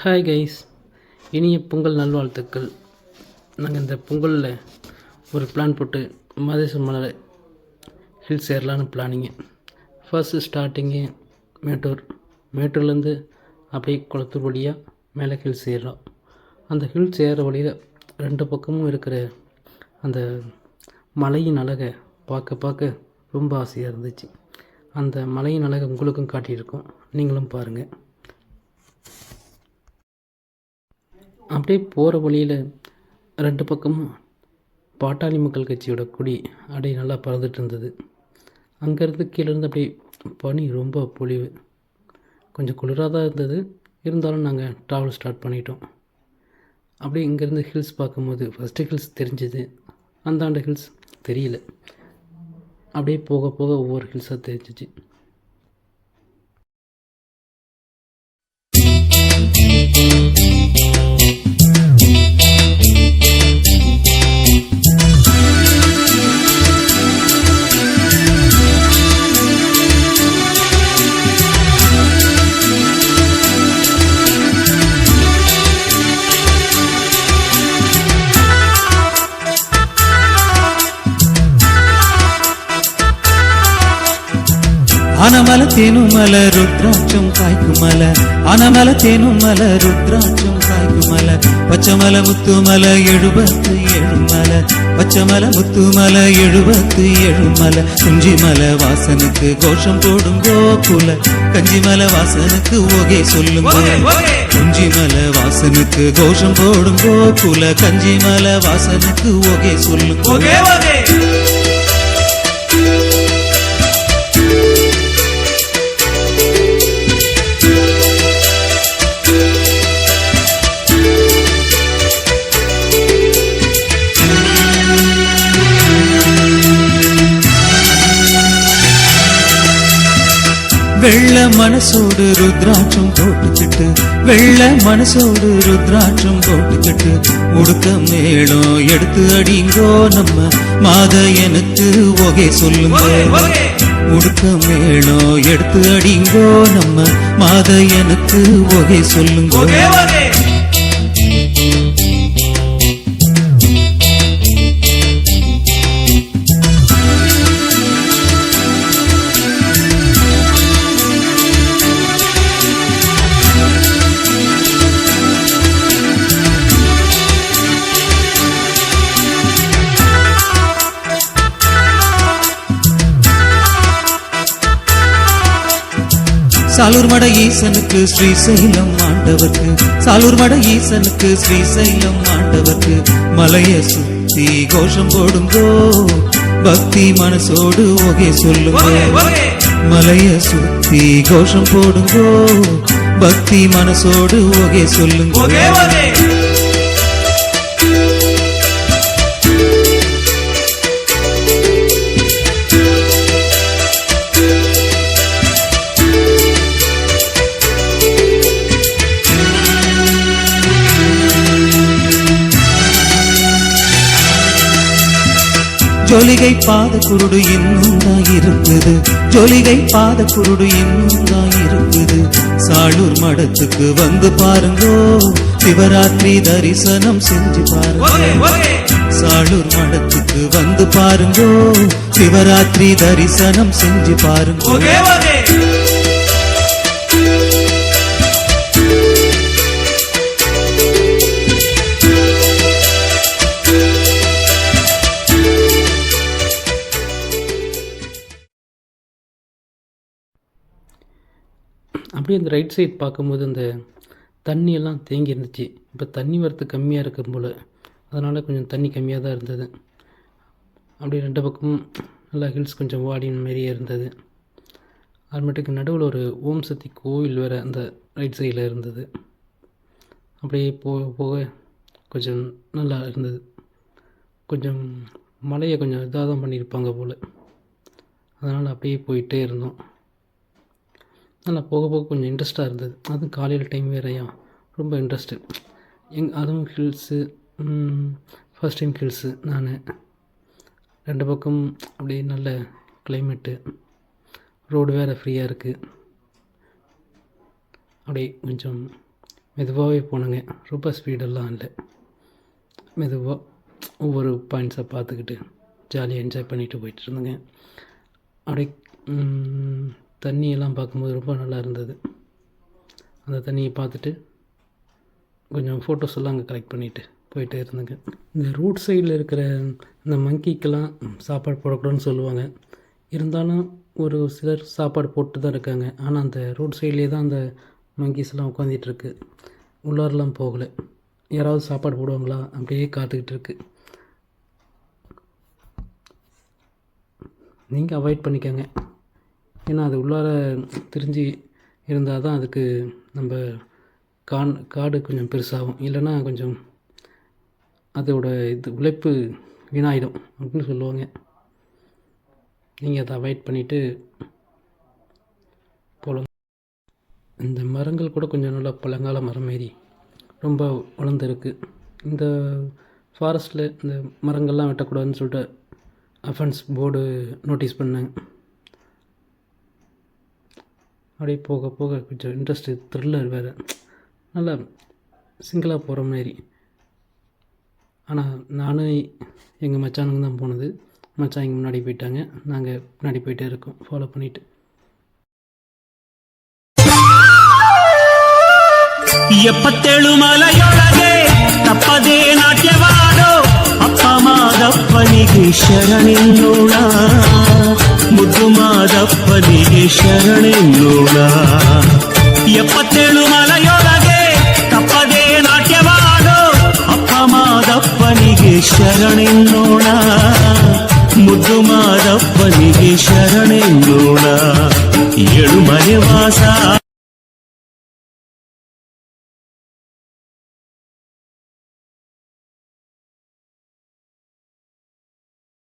Hi guys, இனிய பொங்கல் நல்வாழ்த்துக்கள். நாங்கள் இந்த பொங்கலில் ஒரு பிளான் போட்டு மதேச மலை ஹில்ஸ் ஏறலான்னு பிளானிங்கு. ஃபர்ஸ்ட்டு ஸ்டார்டிங்கு மேட்டூர்லேருந்து அப்படியே குளத்தூர் வழியாக மேலே ஹில்ஸ் ஏறலாம். அந்த ஹில்ஸ் ஏறுற வழியில் ரெண்டு பக்கமும் இருக்கிற அந்த மலையின் அழகை பார்க்க ரொம்ப ஆசையாக இருந்துச்சு. அந்த மலையின் அழகை உங்களுக்கும் காட்டியிருக்கோம், நீங்களும் பாருங்கள். அப்படியே போகிற வழியில் ரெண்டு பக்கமும் பாட்டாளி மக்கள் கட்சியோட கொடி அப்படியே நல்லா பறந்துட்டு இருந்தது. அங்கேருந்து கீழேருந்து அப்படியே பனி ரொம்ப பொழிவு, கொஞ்சம் குளிராக தான் இருந்தது. இருந்தாலும் நாங்கள் ட்ராவல் ஸ்டார்ட் பண்ணிட்டோம். அப்படியே இங்கேருந்து ஹில்ஸ் பார்க்கும்போது ஃபஸ்ட்டு ஹில்ஸ் தெரிஞ்சுது, அந்தாண்ட ஹில்ஸ் தெரியல. அப்படியே போக ஒவ்வொரு ஹில்ஸாக தெரிஞ்சிச்சு. ஆனமல தேனுமல ருத்ராட்சம் காய்க்குமல, ஆனமல தேனுமல ருத்ராட்சம் காய்க்குமல, பச்சமல முத்துமல 77 மல, பச்சமல முத்துமல 77 மல, குஞ்சிமல வாசனுக்கு கோஷம் போடும் கோகுல, கஞ்சிமல வாசனுக்கு ஓகே சொல்லும், குஞ்சிமல வாசனுக்கு கோஷம் போடும் கோகுல, கஞ்சிமல வாசனுக்கு ஓகே சொல்லும். வெள்ள மனசோடு ருத்ராட்சம் போட்டுக்கிட்டு, வெள்ள மனசோடு ருத்ராட்சம் போட்டுக்கிட்டு, உடுக்க மேளம் எடுத்து அடிங்கோ நம்ம மாதையனுக்கு ஒகே சொல்லுங்க, உடுக்க மேளம் எடுத்து அடிங்கோ நம்ம மாதையனுக்கு ஒகே சொல்லுங்க. சாலூர் மட ஈசனுக்கு ஸ்ரீசைலம் ஆண்டவர்க்கு, சாலூர் மட ஈசனுக்கு ஸ்ரீசைலம் ஆண்டவர்க்கு, மலைய சுத்தி கோஷம் போடுங்கோ பக்தி மனசோடு ஓகே சொல்லுங்க, மலைய சுத்தி கோஷம் போடுங்கோ பக்தி மனசோடு ஓகே சொல்லுங்க. ஜோலிகை பாத குருடு இன்னும் தான் இருக்குது, ஜோலிகை பாத குருடு இன்னும் தான் இருக்குது, சாலூர் மடத்துக்கு வந்து பாருங்கோ சிவராத்திரி தரிசனம் செஞ்சு பாருங்க, சாலூர் மடத்துக்கு வந்து பாருங்கோ சிவராத்திரி தரிசனம் செஞ்சு பாருங்க. அப்படியே அந்த ரைட் சைட் பார்க்கும்போது அந்த தண்ணியெல்லாம் தேங்கி இருந்துச்சு. இப்போ தண்ணி வரத்து கம்மியாக இருக்கும் போல், அதனால் கொஞ்சம் தண்ணி கம்மியாக தான் இருந்தது. அப்படியே ரெண்டு பக்கமும் நல்லா ஹில்ஸ் கொஞ்சம் வாடின மாரியே இருந்தது. அதுமட்டுக்கு நடுவில் ஒரு ஓம் சக்தி கோவில் வேறு அந்த ரைட் சைடில் இருந்தது. அப்படியே போக கொஞ்சம் நல்லா இருந்தது. கொஞ்சம் மலையை கொஞ்சம் இதாக தான் பண்ணியிருப்பாங்க போல், அதனால் அப்படியே போயிட்டே இருந்தோம். நல்லா போக கொஞ்சம் இன்ட்ரெஸ்ட்டாக இருந்தது. அதுவும் காலையில் டைம் வேறையா, ரொம்ப இன்ட்ரெஸ்ட்டு. அதுவும் ஹில்ஸு, ஃபர்ஸ்ட் டைம் ஹில்ஸு நான். ரெண்டு பக்கம் அப்படியே நல்ல கிளைமேட்டு, ரோடு வேறு ஃப்ரீயாக இருக்குது. அப்படியே கொஞ்சம் மெதுவாகவே போனேங்க. ரொம்ப ஸ்பீடெல்லாம் இல்லை. மெதுவாக ஒவ்வொரு பாயிண்ட்ஸை பார்த்துக்கிட்டு ஜாலியாக என்ஜாய் பண்ணிட்டு போயிட்டு இருந்தேங்க. அப்படியே தண்ணியெல்லாம் பார்க்கும்போது ரொம்ப நல்லா இருந்தது. அந்த தண்ணியை பார்த்துட்டு கொஞ்சம் ஃபோட்டோஸ் எல்லாம் அங்கே கலெக்ட் பண்ணிவிட்டு போயிட்டே இருந்தேங்க. இந்த ரோட் சைடில் இருக்கிற இந்த மங்கிக்கெல்லாம் சாப்பாடு போடக்கூடாதுன்னு சொல்லுவாங்க. இருந்தாலும் ஒரு சிலர் சாப்பாடு போட்டு தான் இருக்காங்க. ஆனால் அந்த ரோட் சைட்லேயே தான் அந்த மங்கீஸ்லாம் உட்காந்துட்டுருக்கு. உள்ளாரெலாம் போகலை. யாராவது சாப்பாடு போடுவாங்களா அப்படியே காத்துக்கிட்டு இருக்கு. நீங்கள் அவாய்ட் பண்ணிக்கோங்க. ஏன்னா அது உள்ளார திரிஞ்சு இருந்தால் தான் அதுக்கு நம்ம காடு கொஞ்சம் பெருசாகும். இல்லைன்னா கொஞ்சம் அதோட உழைப்பு வீணாயிடும் அப்படின்னு சொல்லுவாங்க. நீங்கள் அதை அவாய்ட் பண்ணிவிட்டு போகலாம். இந்த மரங்கள் கூட கொஞ்சம் நல்லா பழங்கால மரம் மாரி ரொம்ப வளர்ந்துருக்கு. இந்த ஃபாரஸ்ட்டில் இந்த மரங்கள்லாம் வெட்டக்கூடாதுன்னு சொல்லிட்டு அஃபென்ஸ் போர்டு நோட்டீஸ் பண்ணாங்க. அப்படியே போக போக கொஞ்சம் இன்ட்ரெஸ்ட்டு த்ரில்லர் வேறு, நல்லா சிங்கிளாக போகிற மாதிரி. ஆனால் நானும் எங்கள் மச்சானுங்க தான் போனது. மச்சான் இங்கே முன்னாடி போயிட்டாங்க, நாங்கள் முன்னாடி போயிட்டே இருக்கோம் ஃபாலோ பண்ணிவிட்டு. ಎಪ್ಪತ್ತೇಳು ಮಲೆಯೊಳಗೆ ತಪ್ಪದೇ ನಾಟ್ಯವಾಡೋ ಅಪ್ಪ ಮಾದಪ್ಪನಿಗೆ ಶರಣೆನ್ನೋಣ, ಮುದ್ದು ಮಾದಪ್ಪನಿಗೆ ಶರಣೆನ್ನೋಣ. 77